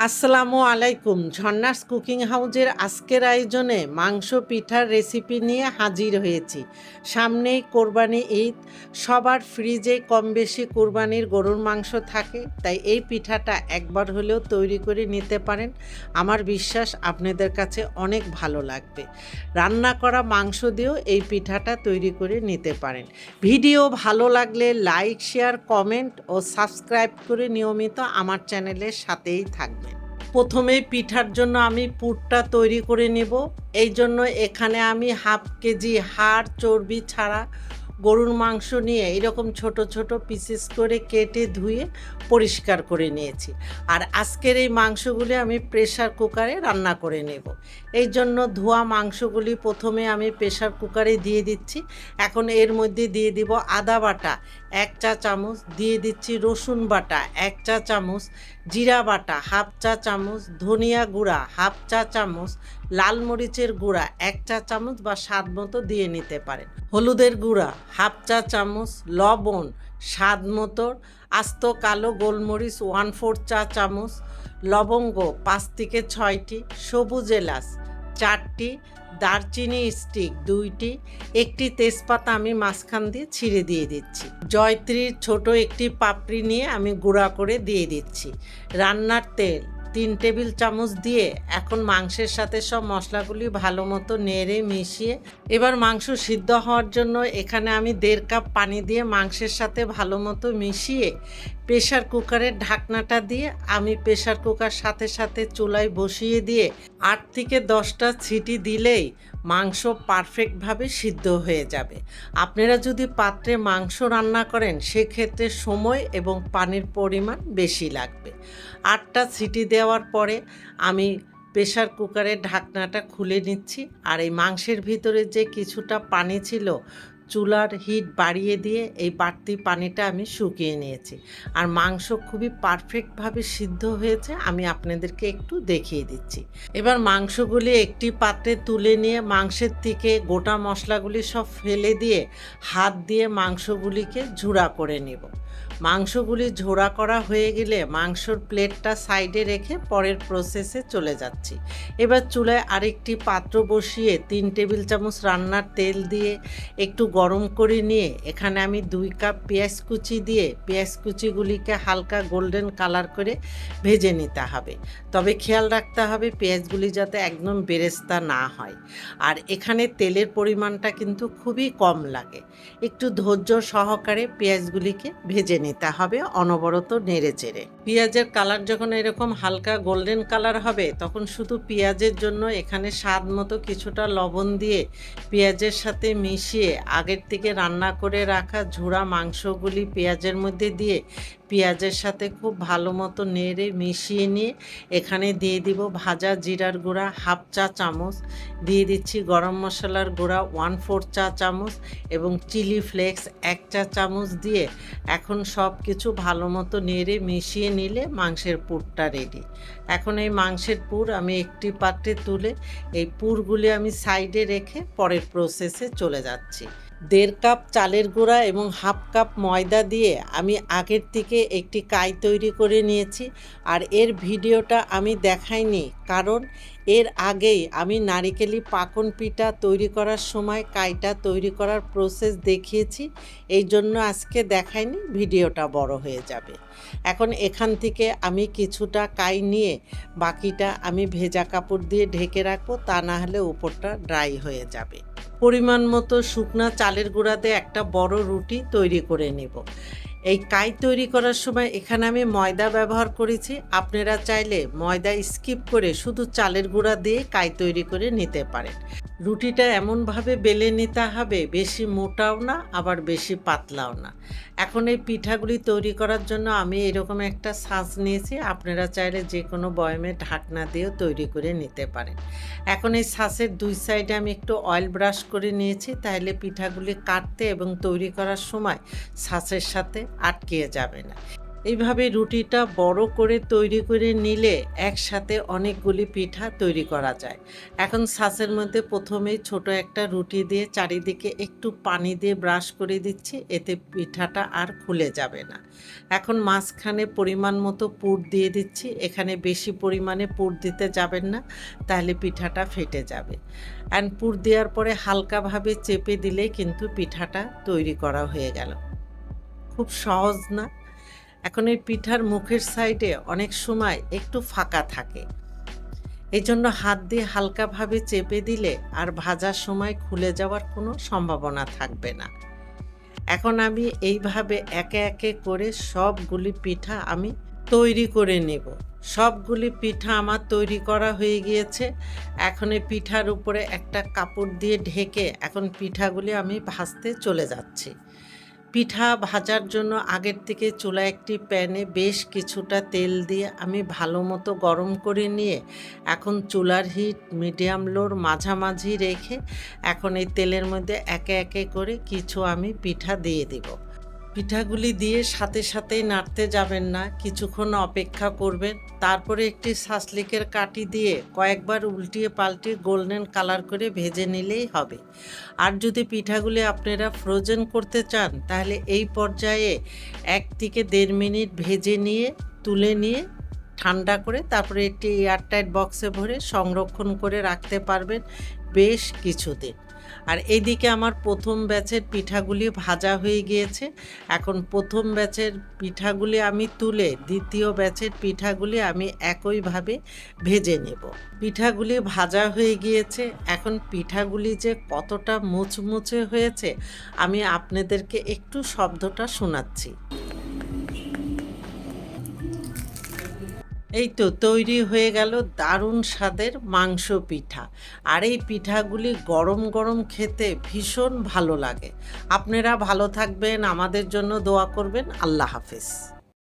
আসসালামু আলাইকুম। ঝর্ণাস কুকিং হাউজের আজকের আয়োজনে মাংস পিঠার রেসিপি নিয়ে হাজির হয়েছি। সামনেই কোরবানি ঈদ, সবার ফ্রিজে কম বেশি কোরবানির গরুর মাংস থাকে, তাই এই পিঠাটা একবার হলেও তৈরি করে নিতে পারেন। আমার বিশ্বাস আপনাদের কাছে অনেক ভালো লাগবে। রান্না করা মাংস দিয়েও এই পিঠাটা তৈরি করে নিতে পারেন। ভিডিও ভালো লাগলে লাইক, শেয়ার, কমেন্ট ও সাবস্ক্রাইব করে নিয়মিত আমার চ্যানেলের সাথেই থাকবেন। প্রথমে পিঠার জন্য আমি পুরটা তৈরি করে নেব। এই জন্য এখানে আমি হাফ কেজি হাড় চর্বি ছাড়া গরুর মাংস নিয়ে এরকম ছোট ছোট পিসেস করে কেটে ধুয়ে পরিষ্কার করে নিয়েছি। আর আজকের এই মাংসগুলি আমি প্রেসার কুকারে রান্না করে নেব। এই জন্য ধোয়া মাংসগুলি প্রথমে আমি প্রেসার কুকারে দিয়ে দিচ্ছি। এখন এর মধ্যে দিয়ে দিব আদা বাটা 1 চা চামচ, দিয়ে দিচ্ছি রসুন বাটা 1 চা চামচ, জিরা বাটা হাফ চা চামচ, ধনিয়া গুঁড়া হাফ চা চামচ, লাল মরিচের গুঁড়া 1 চা চামচ বা স্বাদ মতো দিয়ে নিতে পারেন, হলুদের গুঁড়া হাফ চা চামচ, লবণ স্বাদ মতো, আস্ত কালো গোলমরিচ 1/4 চা চামচ, লবঙ্গ 5 থেকে 6টি, সবুজ এলাচ 4টি, দারচিনি স্টিক 2টি, একটি তেজপাতা আমি মাঝখান দিয়ে ছিঁড়ে দিয়ে দিচ্ছি। জয়ত্রীর ছোট একটি পাপড়ি নিয়ে আমি গুঁড়া করে দিয়ে দিচ্ছি। রান্নার তেল 3 টেবিল চামচ দিয়ে এখন মাংসের সাথে সব মশলাগুলি ভালো মতো নেড়ে মিশিয়ে এবার মাংস সিদ্ধ হওয়ার জন্য এখানে আমি 1.5 কাপ পানি দিয়ে মাংসের সাথে ভালো মতো মিশিয়ে প্রেসার কুকারের ঢাকনাটা দিয়ে আমি প্রেসার কুকার সাথে সাথে চুলায় বসিয়ে দিয়ে 8 থেকে 10টা সিটি দিলেই মাংস পারফেক্টভাবে সিদ্ধ হয়ে যাবে। আপনারা যদি পাত্রে মাংস রান্না করেন সেক্ষেত্রে সময় এবং পানির পরিমাণ বেশি লাগবে। 8টা সিটি দেওয়ার পরে আমি প্রেসার কুকারের ঢাকনাটা খুলে নিচ্ছি। আর এই মাংসের ভিতরে যে কিছুটা পানি ছিল চুলার হিট বাড়িয়ে দিয়ে এই বাড়তি পানিটা আমি শুকিয়ে নিয়েছি। আর মাংস খুবই পারফেক্টভাবে সিদ্ধ হয়েছে, আমি আপনাদেরকে একটু দেখিয়ে দিচ্ছি। এবার মাংসগুলি একটি পাত্রে তুলে নিয়ে মাংসের থেকে গোটা মশলাগুলি সব ফেলে দিয়ে হাত দিয়ে মাংসগুলিকে ঝুড়া করে নেব। মাংসগুলি ঝোড়া করা হয়ে গেলে মাংসর প্লেটটা সাইডে রেখে পরের প্রসেসে চলে যাচ্ছি। এবার চুলায় আরেকটি পাত্র বসিয়ে 3 টেবিল চামচ রান্নার তেল দিয়ে একটু গরম করে নিয়ে এখানে আমি 2 কাপ পেঁয়াজ কুচি দিয়ে পেঁয়াজ কুচিগুলিকে হালকা গোল্ডেন কালার করে ভেজে নিতে হবে। তবে খেয়াল রাখতে হবে পেঁয়াজগুলি যাতে একদম বেরেস্তা না হয়। আর এখানে তেলের পরিমাণটা কিন্তু খুবই কম লাগে। একটু ধৈর্য সহকারে পেঁয়াজগুলিকে ভেজে নিতে হবে অনবরত নেড়ে চেড়ে। পেঁয়াজের কালার যখন এরকম হালকা গোল্ডেন কালার হবে তখন শুধু পেঁয়াজের জন্য এখানে স্বাদ মতো কিছুটা লবণ দিয়ে পেঁয়াজের সাথে মিশিয়ে আগের থেকে রান্না করে রাখা ঝুড়া মাংসগুলি পেঁয়াজের মধ্যে দিয়ে পেঁয়াজের সাথে খুব ভালো মতো নেড়ে মিশিয়ে নিয়ে এখানে দিয়ে দিব ভাজা জিরার গুঁড়া হাফ চা চামচ, দিয়ে দিচ্ছি গরম মশলার গুঁড়া 1/4 চা চামচ এবং চিলি ফ্লেক্স 1 চা চামচ দিয়ে এখন সব কিছু ভালো মতো নেড়ে মিশিয়ে নিলে মাংসের পুরটা রেডি। এখন এই মাংসের পুর আমি একটি পাত্রে তুলে এই পুরগুলি আমি সাইডে রেখে পরের প্রসেসে চলে যাচ্ছি। 1.5 কাপ চালের গুঁড়া এবং হাফ কাপ ময়দা দিয়ে আমি আগের থেকে একটি কাই তৈরি করে নিয়েছি। আর এর ভিডিওটা আমি দেখাইনি কারণ এর আগেই আমি নারিকেলি পাকন পিঠা তৈরি করার সময় কাইটা তৈরি করার প্রসেস দেখিয়েছি, এই জন্য আজকে দেখাইনি, ভিডিওটা বড় হয়ে যাবে। এখন এখান থেকে আমি কিছুটা কাই নিয়ে বাকিটা আমি ভেজা কাপড় দিয়ে ঢেকে রাখবো, তা না হলে উপরটা ড্রাই হয়ে যাবে। পরিমাণ মতো শুকনা চালের গুঁড়াতে একটা বড় রুটি তৈরি করে নেব। এই কাই তৈরি করার সময় এখানে আমি ময়দা ব্যবহার করেছি, আপনারা চাইলে ময়দা স্কিপ করে শুধু চালের গুঁড়া দিয়ে কাই তৈরি করে নিতে পারেন। রুটিটা এমনভাবে বেলে নিতে হবে বেশি মোটাও না আবার বেশি পাতলাও না। এখন এই পিঠাগুলি তৈরি করার জন্য আমি এরকম একটা ছাঁচ নিয়েছি, আপনারা চাইলে যে কোনো বয়ামে ঢাকনা দিয়েও তৈরি করে নিতে পারেন। এখন এই ছাঁচের 2 সাইডে আমি একটু অয়েল ব্রাশ করে নিয়েছি, তাহলে পিঠাগুলি কাটতে এবং তৈরি করার সময় ছাঁচের সাথে আটকে যাবে না। এইভাবে রুটিটা বড় করে তৈরি করে নিলে একসাথে অনেকগুলি পিঠা তৈরি করা যায়। এখন ছাঁচের মধ্যে প্রথমেই ছোট একটা রুটি দিয়ে চারিদিকে একটু পানি দিয়ে ব্রাশ করে দিচ্ছি, এতে পিঠাটা আর খুলে যাবে না। এখন মাঝখানে পরিমাণ মতো পুর দিয়ে দিচ্ছি। এখানে বেশি পরিমাণে পুর দিতে যাবেন না, তাহলে পিঠাটা ফেটে যাবে। অ্যান্ড পুর দেওয়ার পরে হালকাভাবে চেপে দিলেই কিন্তু পিঠাটা তৈরি করা হয়ে গেল। খুব সহজ না? এখন এই পিঠার মুখের সাইডে অনেক সময় একটু ফাঁকা থাকে, এই জন্য হাত দিয়ে হালকাভাবে চেপে দিলে আর ভাজার সময় খুলে যাওয়ার কোনো সম্ভাবনা থাকবে না। এখন আমি এইভাবে একে একে করে সবগুলি পিঠা আমি তৈরি করে নেব। সবগুলি পিঠা আমার তৈরি করা হয়ে গিয়েছে। এখন এই পিঠার উপরে একটা কাপড় দিয়ে ঢেকে এখন পিঠাগুলি আমি ভাজতে চলে যাচ্ছি। পিঠা ভাজার জন্য আগের থেকে চুলায় একটি প্যানে বেশ কিছুটা তেল দিয়ে আমি ভালো মতো গরম করে নিয়ে এখন চুলার হিট মিডিয়াম লোর মাঝামাঝি রেখে এখন এই তেলের মধ্যে একে একে করে কিছু আমি পিঠা দিয়ে দিব। পিঠাগুলি দিয়ে সাথে সাথেই নাড়তে যাবেন না, কিছুক্ষণ অপেক্ষা করবেন। তারপরে একটি ছাঁচনিকের কাঠি দিয়ে কয়েকবার উল্টিয়ে পাল্টিয়ে গোল্ডেন কালার করে ভেজে নিলেই হবে। আর যদি পিঠাগুলি আপনারা ফ্রোজেন করতে চান তাহলে এই পর্যায়ে 1 থেকে 1.5 মিনিট ভেজে নিয়ে তুলে নিয়ে ঠান্ডা করে তারপরে একটি এয়ারটাইট বক্সে ভরে সংরক্ষণ করে রাখতে পারবেন বেশ কিছুদিন। আর এইদিকে আমার প্রথম ব্যাচের পিঠাগুলি ভাজা হয়ে গিয়েছে। এখন প্রথম ব্যাচের পিঠাগুলি আমি তুলে দ্বিতীয় ব্যাচের পিঠাগুলি আমি একইভাবে ভেজে নেব। পিঠাগুলি ভাজা হয়ে গিয়েছে। এখন পিঠাগুলি যে কতটা মুচমুচে হয়েছে আমি আপনাদেরকে একটু শব্দটা শোনাচ্ছি। এই তো তৈরি হয়ে গেল দারুণ স্বাদের মাংস পিঠা। আর এই পিঠাগুলি গরম গরম খেতে ভীষণ ভালো লাগে। আপনারা ভালো থাকবেন, আমাদের জন্য দোয়া করবেন। আল্লাহ হাফেজ।